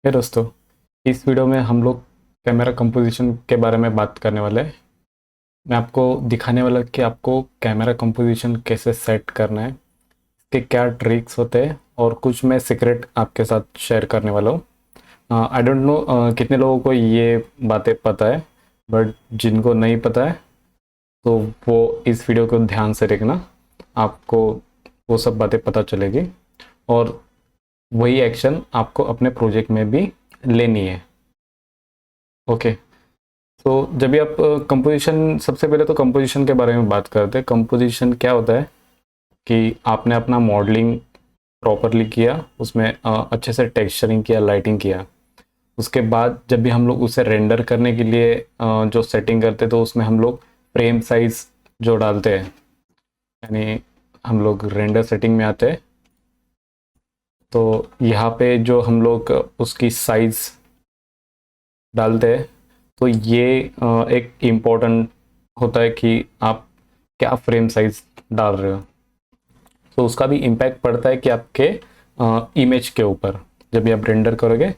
हे दोस्तों, इस वीडियो में हम लोग कैमरा कंपोजिशन के बारे में बात करने वाले हैं। मैं आपको दिखाने वाला कि आपको कैमरा कंपोजिशन कैसे सेट करना है, इसके क्या ट्रिक्स होते हैं और कुछ मैं सीक्रेट आपके साथ शेयर करने वाला हूँ। आई डोंट नो कितने लोगों को ये बातें पता है, बट जिनको नहीं पता है तो वो इस वीडियो को ध्यान से देखना। आपको वो सब बातें पता चलेगी और वही एक्शन आपको अपने प्रोजेक्ट में भी लेनी है। ओके, तो जब भी आप कंपोजिशन, सबसे पहले तो कंपोजिशन के बारे में बात करते हैं। कंपोजिशन क्या होता है कि आपने अपना मॉडलिंग प्रॉपरली किया, उसमें अच्छे से टेक्सचरिंग किया, लाइटिंग किया। उसके बाद जब भी हम लोग उसे रेंडर करने के लिए जो सेटिंग करते हैं, तो उसमें हम लोग फ्रेम साइज जो डालते हैं, यानी हम लोग रेंडर सेटिंग में आते हैं। तो यहाँ पे जो हम लोग उसकी साइज डालते हैं, तो ये एक इम्पोर्टेंट होता है कि आप क्या फ्रेम साइज डाल रहे हो। तो उसका भी इम्पैक्ट पड़ता है कि आपके इमेज के ऊपर जब भी आप रेंडर करोगे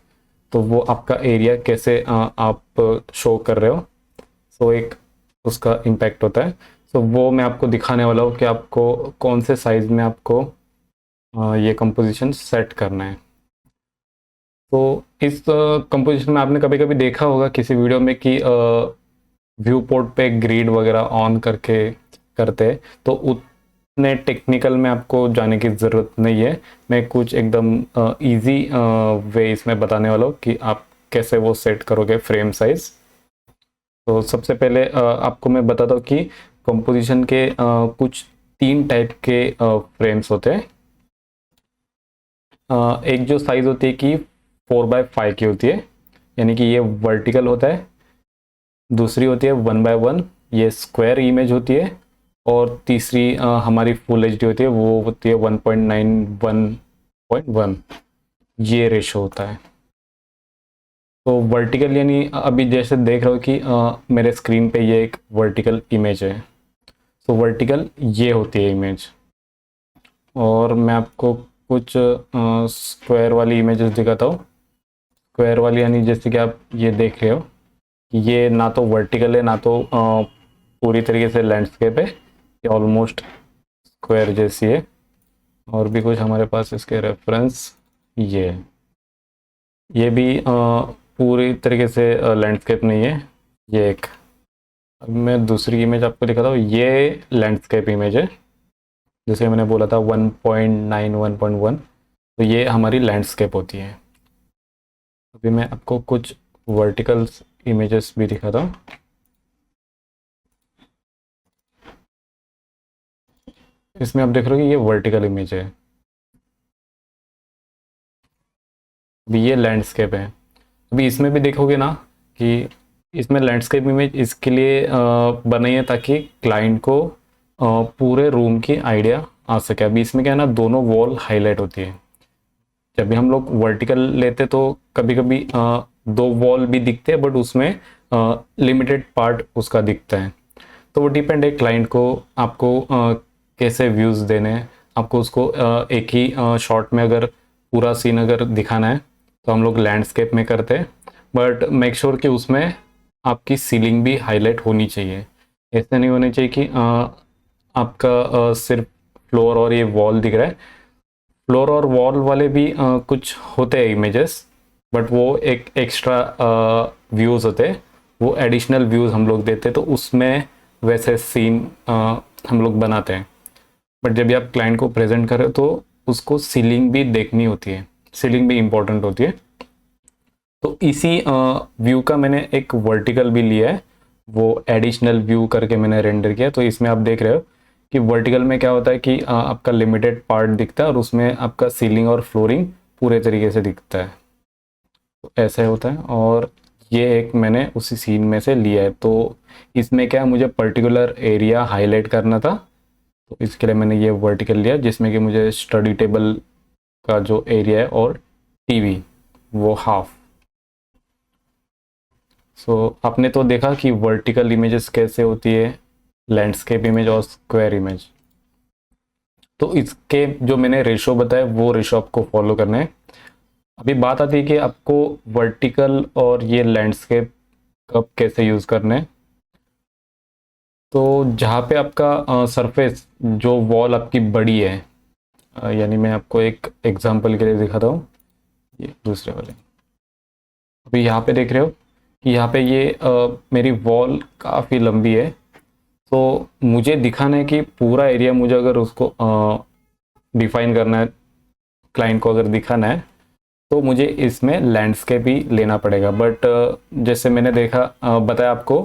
तो वो आपका एरिया कैसे आप शो कर रहे हो, सो एक उसका इम्पैक्ट होता है। सो वो मैं आपको दिखाने वाला हूँ कि आपको कौन से साइज में आपको ये कंपोजिशन सेट करना है। तो इस कंपोजिशन में आपने कभी कभी देखा होगा किसी वीडियो में कि व्यू पोर्ट पे ग्रिड वगैरह ऑन करके करते हैं, तो उतने टेक्निकल में आपको जाने की ज़रूरत नहीं है। मैं कुछ एकदम इजी वे इसमें बताने वाला हूँ कि आप कैसे वो सेट करोगे फ्रेम साइज। तो सबसे पहले आपको मैं बताता हूँ कि कंपोजिशन के कुछ तीन टाइप के फ्रेम्स होते हैं। एक जो साइज़ होती है कि 4x5 की होती है, यानी कि ये वर्टिकल होता है। दूसरी होती है 1x1, ये स्क्वायर इमेज होती है। और तीसरी हमारी फुल एच डी होती है, वो होती है 1.9 1.1, ये रेशो होता है। तो वर्टिकल यानी अभी जैसे देख रहे हो कि मेरे स्क्रीन पे ये एक वर्टिकल इमेज है। तो वर्टिकल ये होती है इमेज। और मैं आपको कुछ स्क्वायर वाली इमेजेस दिखाता हूँ। स्क्वायर वाली यानी जैसे कि आप ये देख रहे हो, ये ना तो वर्टिकल है ना तो पूरी तरीके से लैंडस्केप है, ये ऑलमोस्ट स्क्वायर जैसी है। और भी कुछ हमारे पास इसके रेफरेंस ये है। ये भी पूरी तरीके से लैंडस्केप नहीं है, ये एक। अब मैं दूसरी इमेज आपको दिखाता हूँ, ये लैंडस्केप इमेज है। जैसे मैंने बोला था 1.9 1.1, तो ये हमारी लैंडस्केप होती है। अभी मैं आपको कुछ वर्टिकल इमेजेस भी दिखाता हूँ। इसमें आप देख रहे हो कि ये वर्टिकल इमेज है, अभी ये लैंडस्केप है। अभी इसमें भी देखोगे ना कि इसमें लैंडस्केप इमेज इसके लिए बनाई है ताकि क्लाइंट को पूरे रूम की आइडिया आ सके। अभी इसमें क्या है ना, दोनों वॉल हाईलाइट होती है। जब भी हम लोग वर्टिकल लेते तो कभी कभी दो वॉल भी दिखते हैं, बट उसमें लिमिटेड पार्ट उसका दिखता है। तो वो डिपेंड है क्लाइंट को, आपको कैसे व्यूज़ देने हैं। आपको उसको एक ही शॉट में अगर पूरा सीन अगर दिखाना है तो हम लोग लैंडस्केप में करते हैं, बट मेक श्योर कि उसमें आपकी सीलिंग भी हाईलाइट होनी चाहिए। ऐसे नहीं होना चाहिए कि आपका सिर्फ फ्लोर और ये वॉल दिख रहा है। फ्लोर और वॉल वाले भी कुछ होते हैं इमेजेस, बट वो एक एक्स्ट्रा व्यूज़ होते हैं, वो एडिशनल व्यूज़ हम लोग देते हैं, तो उसमें वैसे सीन हम लोग बनाते हैं। बट जब भी आप क्लाइंट को प्रेजेंट करें तो उसको सीलिंग भी देखनी होती है, सीलिंग भी इम्पोर्टेंट होती है। तो इसी व्यू का मैंने एक वर्टिकल भी लिया है, वो एडिशनल व्यू करके मैंने रेंडर किया। तो इसमें आप देख रहे हो कि वर्टिकल में क्या होता है कि आपका लिमिटेड पार्ट दिखता है और उसमें आपका सीलिंग और फ्लोरिंग पूरे तरीके से दिखता है। तो ऐसे होता है। और ये एक मैंने उसी सीन में से लिया है। तो इसमें क्या है, मुझे पर्टिकुलर एरिया हाईलाइट करना था, तो इसके लिए मैंने ये वर्टिकल लिया, जिसमें कि मुझे स्टडी टेबल का जो एरिया है और टीवी वो हाफ। सो आपने तो देखा कि वर्टिकल इमेजेस कैसे होती है, लैंडस्केप इमेज और स्क्वायर इमेज। तो इसके जो मैंने रेशो बताया वो रेशो आपको फॉलो करना है। अभी बात आती है कि आपको वर्टिकल और ये लैंडस्केप कब कैसे यूज़ करने हैं। तो जहाँ पे आपका सरफेस जो वॉल आपकी बड़ी है, यानी मैं आपको एक एग्जांपल के लिए दिखाता हूँ। ये दूसरे वाले, अभी यहाँ पे देख रहे हो कि यहाँ पे ये मेरी वॉल काफ़ी लंबी है। तो मुझे दिखाना है कि पूरा एरिया मुझे अगर उसको डिफाइन करना है, क्लाइंट को अगर दिखाना है, तो मुझे इसमें लैंडस्केप ही लेना पड़ेगा। बट जैसे मैंने देखा बताया आपको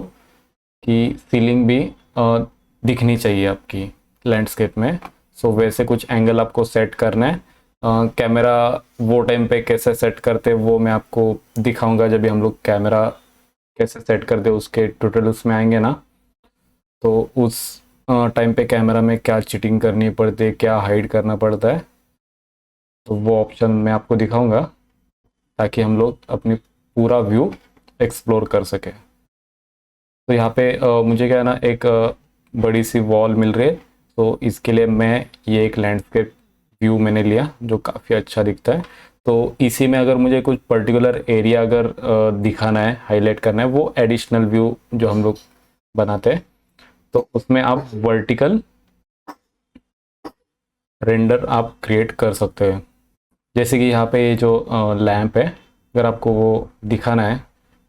कि सीलिंग भी दिखनी चाहिए आपकी लैंडस्केप में। सो वैसे कुछ एंगल आपको सेट करना है। कैमरा वो टाइम पे कैसे सेट करते वो मैं आपको दिखाऊंगा जब भी हम लोग कैमरा कैसे सेट करते उसके ट्यूटोरियल्स में आएंगे ना। तो उस टाइम पे कैमरा में क्या चिटिंग करनी पड़ती है, क्या हाइड करना पड़ता है, तो वो ऑप्शन मैं आपको दिखाऊंगा ताकि हम लोग अपनी पूरा व्यू एक्सप्लोर कर सके। तो यहाँ पे मुझे क्या है ना, एक बड़ी सी वॉल मिल रही है। तो इसके लिए मैं ये एक लैंडस्केप व्यू मैंने लिया जो काफ़ी अच्छा दिखता है। तो इसी में अगर मुझे कुछ पर्टिकुलर एरिया अगर दिखाना है, हाईलाइट करना है, वो एडिशनल व्यू जो हम लोग बनाते हैं, तो उसमें आप वर्टिकल रेंडर आप क्रिएट कर सकते हैं। जैसे कि यहाँ पे ये जो लैंप है, अगर आपको वो दिखाना है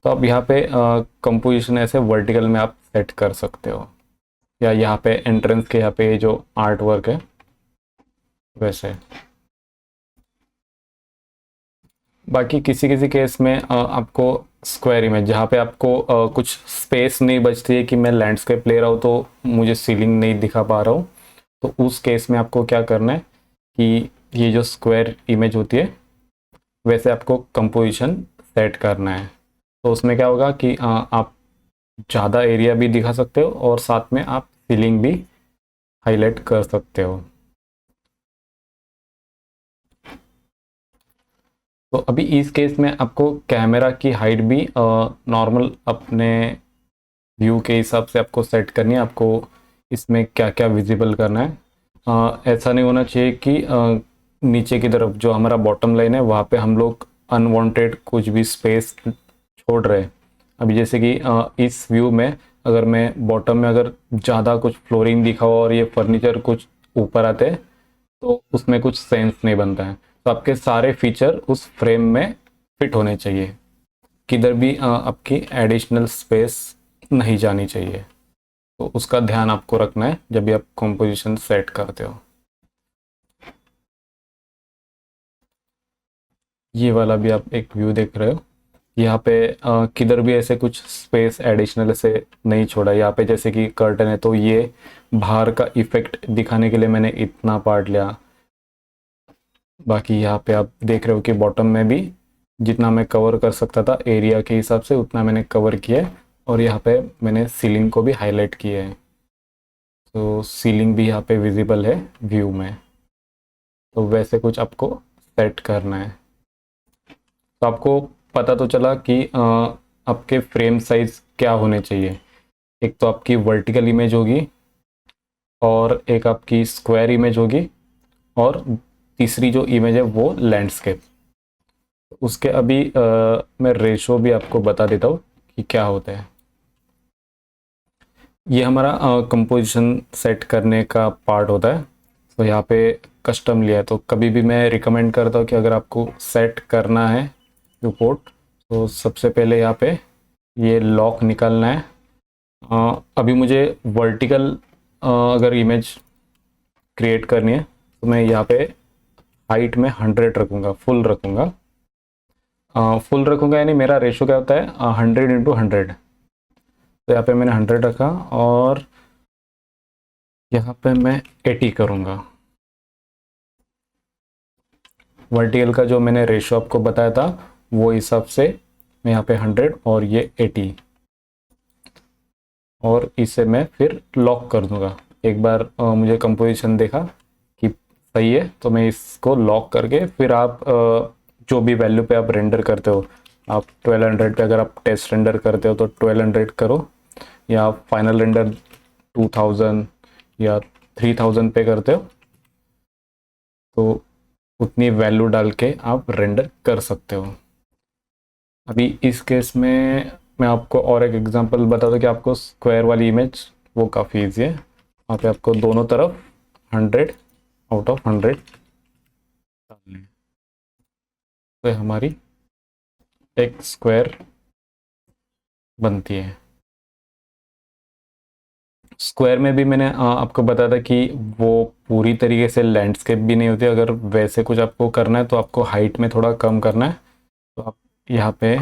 तो आप यहाँ पे कंपोजिशन ऐसे वर्टिकल में आप सेट कर सकते हो, या यहाँ पे एंट्रेंस के यहाँ पे ये जो आर्ट वर्क है वैसे। बाकी किसी किसी केस में आपको स्क्वायर इमेज, जहाँ पे आपको कुछ स्पेस नहीं बचती है कि मैं लैंडस्केप ले रहा हूँ तो मुझे सीलिंग नहीं दिखा पा रहा हूँ, तो उस केस में आपको क्या करना है कि ये जो स्क्वायर इमेज होती है वैसे आपको कंपोजिशन सेट करना है। तो उसमें क्या होगा कि आप ज़्यादा एरिया भी दिखा सकते हो और साथ में आप सीलिंग भी हाईलाइट कर सकते हो। तो अभी इस केस में आपको कैमरा की हाइट भी नॉर्मल अपने व्यू के हिसाब से आपको सेट करनी है। आपको इसमें क्या क्या विजिबल करना है। ऐसा नहीं होना चाहिए कि नीचे की तरफ जो हमारा बॉटम लाइन है वहाँ पे हम लोग अनवांटेड कुछ भी स्पेस छोड़ रहे हैं। अभी जैसे कि इस व्यू में अगर मैं बॉटम में अगर ज़्यादा कुछ फ्लोरिंग दिखा हो और ये फर्नीचर कुछ ऊपर आते हैं तो उसमें कुछ सेंस नहीं बनता है। तो आपके सारे फीचर उस फ्रेम में फिट होने चाहिए, किधर भी आपकी एडिशनल स्पेस नहीं जानी चाहिए। तो उसका ध्यान आपको रखना है जब भी आप कॉम्पोजिशन सेट करते हो। ये वाला भी आप एक व्यू देख रहे हो, यहाँ पे किधर भी ऐसे कुछ स्पेस एडिशनल ऐसे नहीं छोड़ा। यहाँ पे जैसे कि कर्टन है तो ये बाहर का इफेक्ट दिखाने के लिए मैंने इतना पार्ट लिया। बाकी यहाँ पे आप देख रहे हो कि बॉटम में भी जितना मैं कवर कर सकता था एरिया के हिसाब से उतना मैंने कवर किया है, और यहाँ पे मैंने सीलिंग को भी हाईलाइट किया है। तो सीलिंग भी यहाँ पे विजिबल है व्यू में। तो वैसे कुछ आपको सेट करना है। तो आपको पता तो चला कि आपके फ्रेम साइज क्या होने चाहिए। एक तो आपकी वर्टिकल इमेज होगी, और एक आपकी स्क्वायर इमेज होगी, और तीसरी जो इमेज है वो लैंडस्केप। उसके अभी मैं रेशो भी आपको बता देता हूँ कि क्या होता है। ये हमारा कंपोजिशन सेट करने का पार्ट होता है। तो यहाँ पे कस्टम लिया है, तो कभी भी मैं रिकमेंड करता हूँ कि अगर आपको सेट करना है रिपोर्ट, तो सबसे पहले यहाँ पे ये लॉक निकालना है। अभी मुझे वर्टिकल अगर इमेज क्रिएट करनी है तो मैं यहाँ पे हाइट में 100 रखूँगा, फुल रखूँगा। फुल रखूँगा यानी मेरा रेशो क्या होता है 100 × 100। तो यहाँ पे मैंने 100 रखा, और यहाँ पे मैं 80 करूँगा। वर्टिकल का जो मैंने रेशो आपको बताया था वो हिसाब से मैं यहाँ पे 100 और ये 80, और इसे मैं फिर लॉक कर दूँगा। एक बार मुझे कंपोजिशन देखा कि सही है तो मैं इसको लॉक करके फिर आप जो भी वैल्यू पे आप रेंडर करते हो, आप 1200 पे अगर आप टेस्ट रेंडर करते हो तो 1200 करो, या फाइनल रेंडर 2000 या 3000 पे करते हो तो उतनी वैल्यू डाल के आप रेंडर कर सकते हो। अभी इस केस में मैं आपको और एक एग्जांपल बता दूं कि आपको स्क्वायर वाली इमेज वो काफ़ी ईजी है। वहाँ पे आपको दोनों तरफ 100/100 डालने हैं, तो हमारी एक स्क्वायर बनती है। स्क्वायर में भी मैंने आपको बताया था कि वो पूरी तरीके से लैंडस्केप भी नहीं होती। अगर वैसे कुछ आपको करना है तो आपको हाइट में थोड़ा कम करना है, तो आप यहाँ पे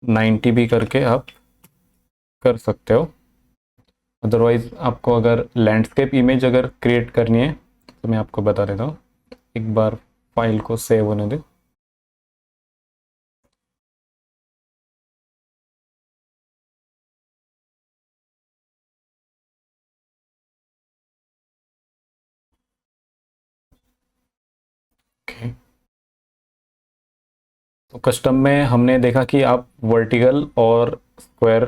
90 भी करके आप कर सकते हो। अदरवाइज आपको अगर लैंडस्केप इमेज अगर क्रिएट करनी है तो मैं आपको बता देता हूँ। एक बार फाइल को सेव होने दो। ओके, तो कस्टम में हमने देखा कि आप वर्टिकल और स्क्वायर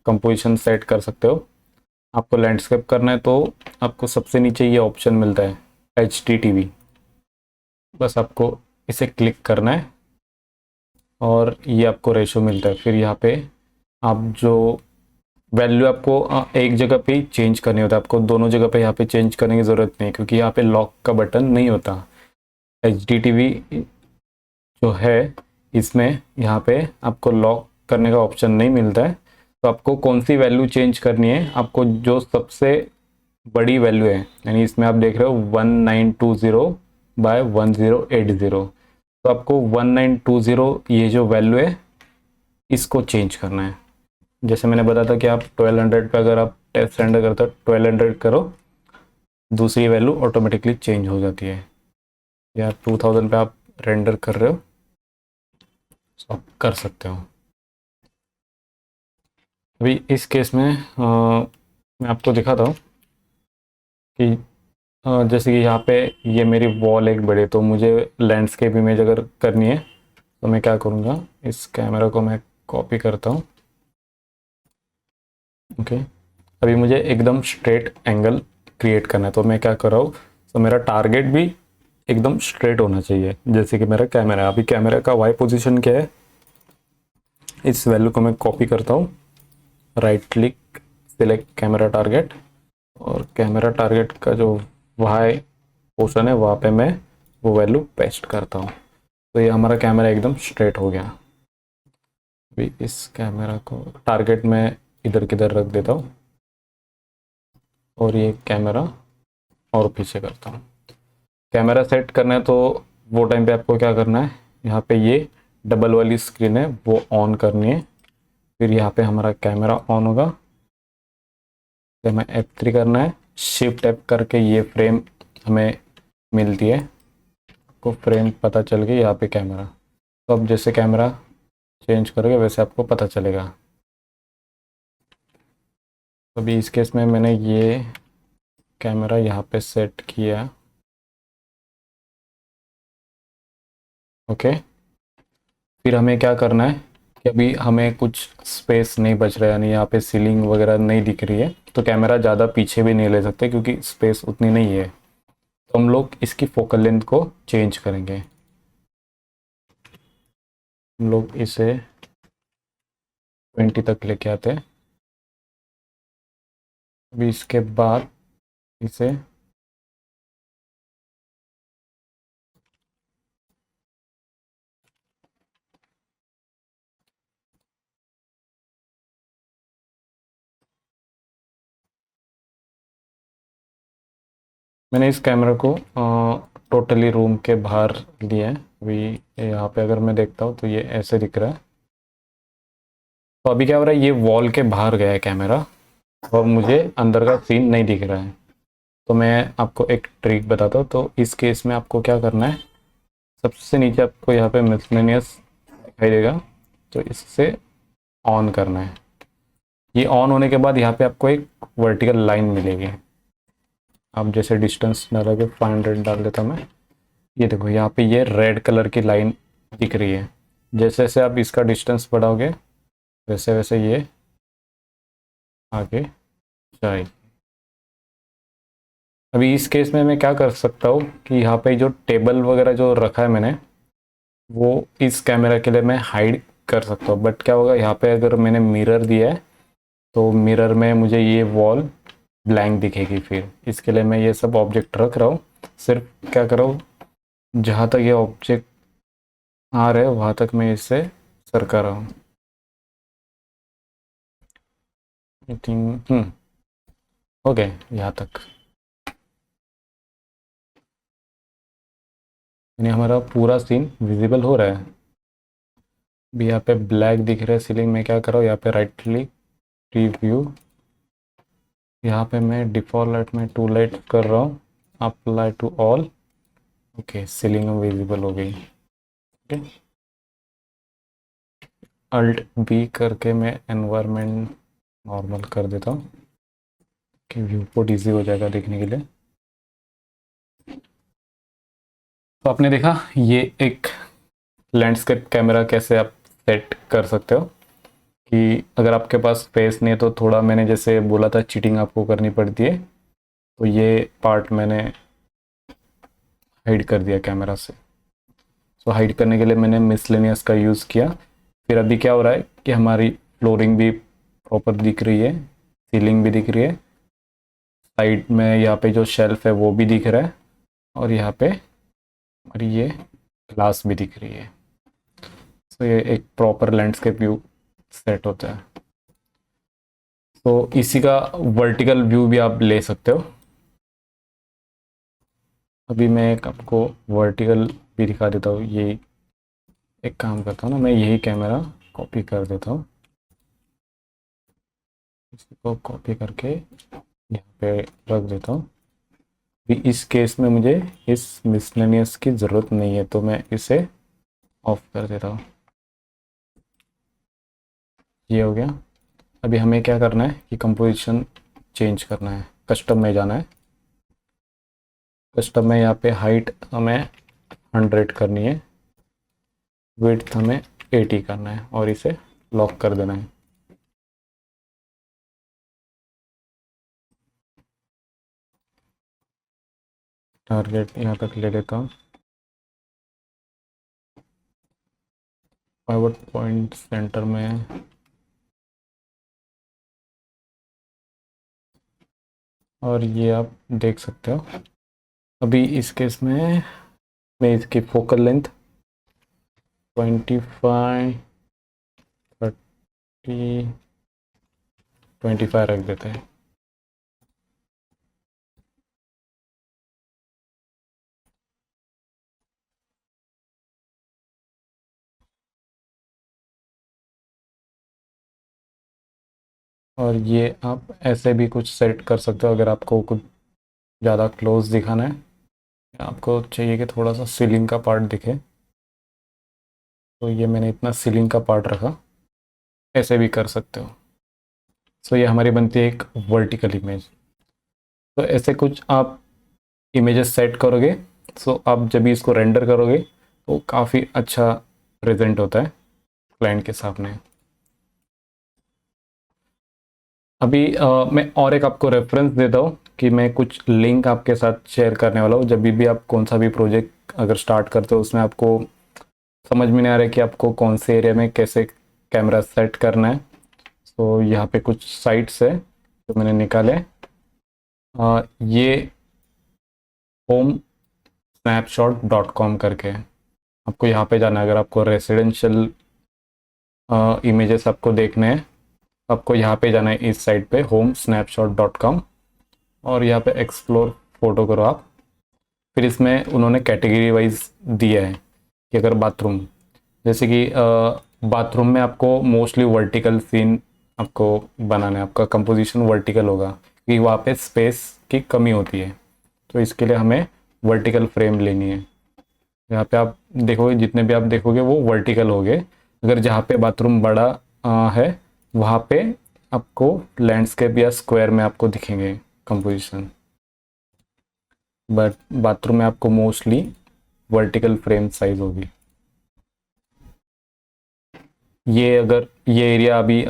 कंपोजिशन सेट कर सकते हो। आपको लैंडस्केप करना है तो आपको सबसे नीचे ये ऑप्शन मिलता है HDTV। बस आपको इसे क्लिक करना है और ये आपको रेशो मिलता है। फिर यहाँ पे आप जो वैल्यू आपको एक जगह पे ही चेंज करनी होता है, आपको दोनों जगह पे यहाँ पे चेंज करने की ज़रूरत नहीं, क्योंकि यहाँ पे लॉक का बटन नहीं होता। HDTV जो है इसमें यहाँ पे आपको लॉक करने का ऑप्शन नहीं मिलता है। तो आपको कौन सी वैल्यू चेंज करनी है, आपको जो सबसे बड़ी वैल्यू है, यानी इसमें आप देख रहे हो 1920/1080, तो आपको 1920 ये जो वैल्यू है इसको चेंज करना है। जैसे मैंने बताया था कि आप 1200 पे अगर आप टेस्ट रेंडर करते हो 1200 करो, दूसरी वैल्यू ऑटोमेटिकली चेंज हो जाती है। या 2000 पे आप रेंडर कर रहे हो तो आप कर सकते हो। अभी इस केस में मैं आपको दिखाता हूँ कि जैसे कि यहाँ पे ये मेरी वॉल एक बड़ी, तो मुझे लैंडस्केप इमेज अगर करनी है तो मैं क्या करूँगा, इस कैमरा को मैं कॉपी करता हूँ। ओके, अभी मुझे एकदम स्ट्रेट एंगल क्रिएट करना है, तो मैं क्या कर रहा हूँ, तो मेरा टारगेट भी एकदम स्ट्रेट होना चाहिए, जैसे कि मेरा कैमरा है। अभी कैमरा का वाई पोजीशन क्या है, इस वैल्यू को मैं कॉपी करता हूँ, right click, select camera target, और कैमरा टारगेट का जो वाई पोर्शन है वहाँ पे मैं वो वैल्यू पेस्ट करता हूँ। तो ये हमारा कैमरा एकदम स्ट्रेट हो गया। अभी इस कैमरा को टारगेट में इधर किधर रख देता हूँ और ये कैमरा और पीछे करता हूँ। कैमरा सेट करना है तो वो टाइम पे आपको क्या करना है, यहाँ पे ये डबल वाली स्क्रीन है वो ऑन करनी है। फिर यहाँ पे हमारा कैमरा ऑन होगा, तो हमें F3 करना है, शिफ्ट टैप करके ये फ्रेम हमें मिलती है, को फ्रेम पता चल गई यहाँ पे कैमरा। तो अब जैसे कैमरा चेंज करोगे वैसे आपको पता चलेगा। अभी इस केस में मैंने ये कैमरा यहाँ पे सेट किया। ओके, फिर हमें क्या करना है कि अभी हमें कुछ स्पेस नहीं बच रहा है, यानी यहाँ पे सीलिंग वगैरह नहीं दिख रही है, तो कैमरा ज़्यादा पीछे भी नहीं ले सकते क्योंकि स्पेस उतनी नहीं है। तो हम लोग इसकी फोकल लेंथ को चेंज करेंगे। हम लोग इसे 20 तक लेके आते हैं। अभी इसके बाद इसे मैंने इस कैमरा को टोटली रूम के बाहर लिया है। अभी यहाँ पे अगर मैं देखता हूँ तो ये ऐसे दिख रहा है। तो अभी क्या हो रहा है, ये वॉल के बाहर गया है कैमरा और मुझे अंदर का सीन नहीं दिख रहा है। तो मैं आपको एक ट्रिक बताता हूँ। तो इस केस में आपको क्या करना है, सबसे नीचे आपको यहाँ पे मिसलेनियस दिखाई देगा, तो इससे ऑन करना है। ये ऑन होने के बाद यहाँ पे आपको एक वर्टिकल लाइन मिलेगी। आप जैसे डिस्टेंस डालोगे 500 डाल देता हूँ मैं। ये देखो यहाँ पे ये रेड कलर की लाइन दिख रही है। जैसे जैसे आप इसका डिस्टेंस बढ़ाओगे वैसे वैसे ये आगे जाएगी। अभी इस केस में मैं क्या कर सकता हूँ कि यहाँ पे जो टेबल वगैरह जो रखा है मैंने, वो इस कैमरा के लिए मैं हाइड कर सकता हूँ। बट क्या होगा, यहाँ पे अगर मैंने मिरर दिया है तो मिरर में मुझे ये वॉल ब्लैंक दिखेगी। फिर इसके लिए मैं ये सब ऑब्जेक्ट रख रहा हूँ। सिर्फ क्या कर रहा हूँ, जहाँ तक ये ऑब्जेक्ट आ रहे हैं वहाँ तक मैं इसे सरका रहा हूँ। आई थिंक ओके, यहाँ तक यानी हमारा पूरा सीन विजिबल हो रहा है। अभी यहाँ पे ब्लैक दिख रहा है सीलिंग में। क्या कर रहा हूँ, यहाँ पे राइट क्लिक, प्रीव्यू, यहाँ पे मैं डिफ़ॉल्ट लाइट में टू लाइट कर रहा हूँ, apply to all. Okay, ceiling visible हो गई। ओके, अल्ट बी करके मैं एनवायरनमेंट नॉर्मल कर देता हूँ कि व्यू पोर्ट ईजी हो जाएगा देखने के लिए। तो आपने देखा ये एक लैंडस्केप कैमरा कैसे आप सेट कर सकते हो कि अगर आपके पास स्पेस नहीं है तो थोड़ा, मैंने जैसे बोला था चीटिंग आपको करनी पड़ती है, तो ये पार्ट मैंने हाइड कर दिया कैमरा से। तो हाइड करने के लिए मैंने मिसलेनियस का यूज़ किया। फिर अभी क्या हो रहा है कि हमारी फ्लोरिंग भी प्रॉपर दिख रही है, सीलिंग भी दिख रही है, साइड में यहाँ पे जो शेल्फ है वो भी दिख रहा है, और यहाँ पे हमारी ये ग्लास भी दिख रही है। तो ये एक प्रॉपर लैंडस्केप व्यू सेट होता है। तो इसी का वर्टिकल व्यू भी आप ले सकते हो। अभी मैं एक आपको वर्टिकल भी दिखा देता हूँ। ये एक काम करता हूँ ना, मैं यही कैमरा कॉपी कर देता हूँ, इसको कॉपी करके यहाँ पे रख देता हूँ। भी इस केस में मुझे इस मिसलेनियस की ज़रूरत नहीं है, तो मैं इसे ऑफ कर देता हूँ। ये हो गया। अभी हमें क्या करना है कि कंपोजिशन चेंज करना है, कस्टम में जाना है। कस्टम में यहाँ पे हाइट हमें 100 करनी है, विड्थ हमें 80 करना है, और इसे लॉक कर देना है। टारगेट यहाँ तक ले लेता हूँ, पाइवट पॉइंट सेंटर में, और ये आप देख सकते हो। अभी इस केस में मैं इसकी फोकल लेंथ 25, 30, 25 रख देते हैं। और ये आप ऐसे भी कुछ सेट कर सकते हो अगर आपको कुछ ज़्यादा क्लोज दिखाना है, आपको चाहिए कि थोड़ा सा सीलिंग का पार्ट दिखे, तो ये मैंने इतना सीलिंग का पार्ट रखा। ऐसे भी कर सकते हो। सो ये हमारी बनती है एक वर्टिकल इमेज। तो ऐसे कुछ आप इमेजेस सेट करोगे, सो आप जब भी इसको रेंडर करोगे तो काफ़ी अच्छा प्रेजेंट होता है क्लाइंट के सामने। अभी मैं और एक आपको रेफरेंस देता हूँ कि मैं कुछ लिंक आपके साथ शेयर करने वाला हूँ। जब भी आप कौन सा भी प्रोजेक्ट अगर स्टार्ट करते हो, उसमें आपको समझ में नहीं आ रहा है कि आपको कौन से एरिया में कैसे कैमरा सेट करना है, तो यहाँ पे कुछ साइट्स है जो मैंने निकाले। ये होम snapshot.com करके है। आपको यहाँ पे जाना है अगर आपको रेसिडेंशियल इमेजेस आपको देखने हैं। आपको यहाँ पे जाना है इस साइट पे homesnapshot.com, और यहाँ पे एक्सप्लोर फोटो करो आप। फिर इसमें उन्होंने कैटेगरी वाइज दिया है कि अगर बाथरूम, जैसे कि बाथरूम में आपको मोस्टली वर्टिकल सीन आपको बनाना है, आपका कंपोजिशन वर्टिकल होगा क्योंकि वहाँ पे स्पेस की कमी होती है। तो इसके लिए हमें वर्टिकल फ्रेम लेनी है। यहाँ पे आप देखोगे, जितने भी आप देखोगे वो वर्टिकल हो गए। अगर जहाँ पे बाथरूम बड़ा है वहाँ पे आपको लैंडस्केप या स्क्वायर में आपको दिखेंगे कंपोजिशन, बट बाथरूम में आपको मोस्टली वर्टिकल फ्रेम साइज होगी। ये अगर ये एरिया अभी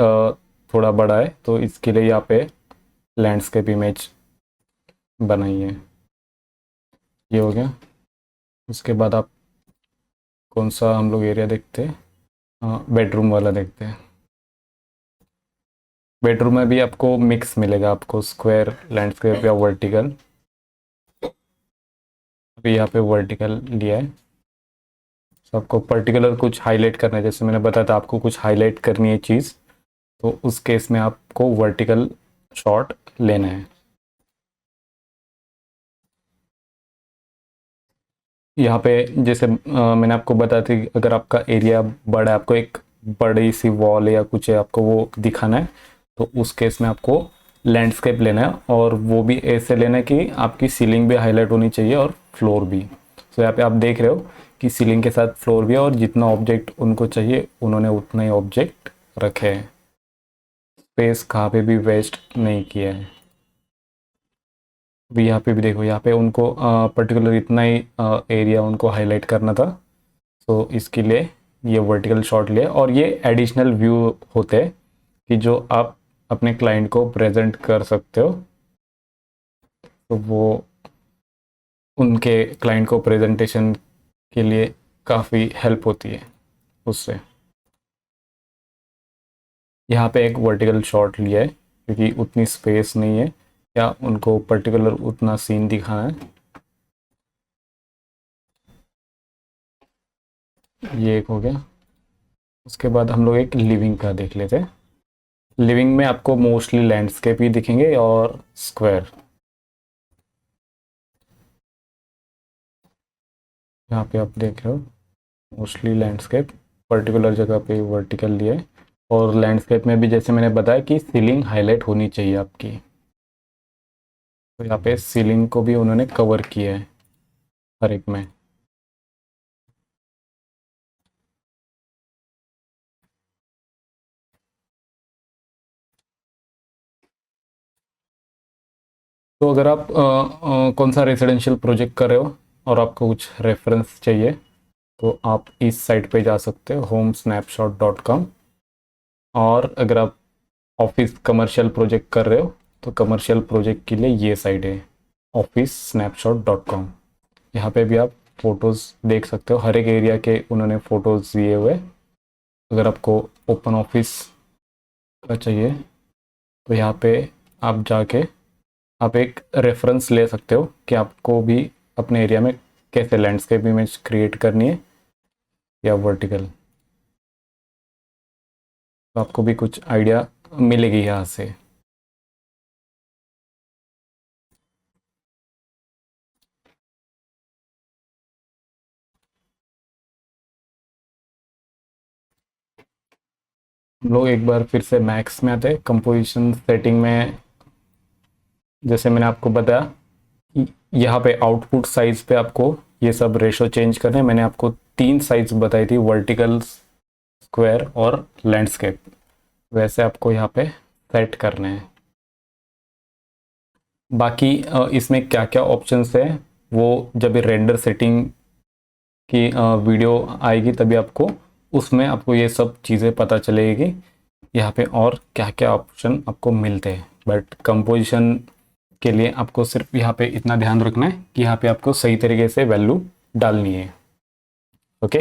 थोड़ा बड़ा है तो इसके लिए यहाँ पे लैंडस्केप इमेज बनाई है। ये हो गया। उसके बाद आप कौन सा हम लोग एरिया देखते हैं? हाँ, बेडरूम वाला देखते हैं। बेडरूम में भी आपको मिक्स मिलेगा, आपको स्क्वायर, लैंडस्केप या वर्टिकल। अभी यहाँ पे वर्टिकल लिया है। तो आपको पर्टिकुलर कुछ हाईलाइट करना है, जैसे मैंने बताया था आपको कुछ हाईलाइट करनी है चीज़, तो उस केस में आपको वर्टिकल शॉट लेना है। यहाँ पे जैसे मैंने आपको बताया था कि अगर आपका एरिया बड़ा है, आपको एक बड़ी सी वॉल या कुछ है, आपको वो दिखाना है, तो उस केस में आपको लैंडस्केप लेना है, और वो भी ऐसे लेना है कि आपकी सीलिंग भी हाईलाइट होनी चाहिए और फ्लोर भी। तो यहाँ पे आप देख रहे हो कि सीलिंग के साथ फ्लोर भी है, और जितना ऑब्जेक्ट उनको चाहिए उन्होंने उतना ही ऑब्जेक्ट रखे हैं। स्पेस कहाँ पे भी वेस्ट नहीं किया है। अभी यहाँ पे भी देखो, यहाँ पे उनको पर्टिकुलर इतना ही एरिया उनको हाईलाइट करना था, तो इसके लिए ये वर्टिकल शॉट लिया। और ये एडिशनल व्यू होते हैं कि जो आप अपने क्लाइंट को प्रेजेंट कर सकते हो, तो वो उनके क्लाइंट को प्रेजेंटेशन के लिए काफ़ी हेल्प होती है उससे। यहाँ पे एक वर्टिकल शॉट लिया है क्योंकि उतनी स्पेस नहीं है या उनको पर्टिकुलर उतना सीन दिखाना है। ये एक हो गया। उसके बाद हम लोग एक लिविंग का देख लेते हैं। लिविंग में आपको मोस्टली लैंडस्केप ही दिखेंगे और स्क्वायर। यहाँ पे आप देख रहे हो मोस्टली लैंडस्केप, पर्टिकुलर जगह पे वर्टिकल लिए। और लैंडस्केप में भी जैसे मैंने बताया कि सीलिंग हाईलाइट होनी चाहिए आपकी, तो यहाँ पे सीलिंग को भी उन्होंने कवर किया है हर एक में। तो अगर आप कौन सा रेजिडेंशियल प्रोजेक्ट कर रहे हो और आपको कुछ रेफरेंस चाहिए, तो आप इस साइट पे जा सकते हो, homesnapshot.com। और अगर आप ऑफिस कमर्शियल प्रोजेक्ट कर रहे हो, तो कमर्शियल प्रोजेक्ट के लिए ये साइट है, officesnapshot.com। यहाँ पे भी आप फ़ोटोज़ देख सकते हो, हर एक एरिया के उन्होंने फ़ोटोज़ दिए हुए। अगर आपको ओपन ऑफिस का चाहिए, तो यहाँ पे आप जाके आप एक रेफरेंस ले सकते हो कि आपको भी अपने एरिया में कैसे लैंडस्केप इमेज क्रिएट करनी है या वर्टिकल। तो आपको भी कुछ आइडिया मिलेगी यहाँ से। हम लोग एक बार फिर से मैक्स में आते हैं, कंपोजिशन सेटिंग में। जैसे मैंने आपको बताया कि यहाँ पे आउटपुट साइज पे आपको ये सब रेशो चेंज करने हैं। मैंने आपको 3 साइज बताई थी, वर्टिकल, स्क्वायर और लैंडस्केप। वैसे आपको यहाँ पे सेट करने हैं। बाकी इसमें क्या क्या ऑप्शंस है वो जब रेंडर सेटिंग की वीडियो आएगी तभी आपको उसमें आपको ये सब चीज़ें पता चलेगी यहाँ पे और क्या क्या ऑप्शन आपको मिलते हैं। बट कंपोजिशन के लिए आपको सिर्फ यहाँ पे इतना ध्यान रखना है कि यहाँ पे आपको सही तरीके से वैल्यू डालनी है। ओके।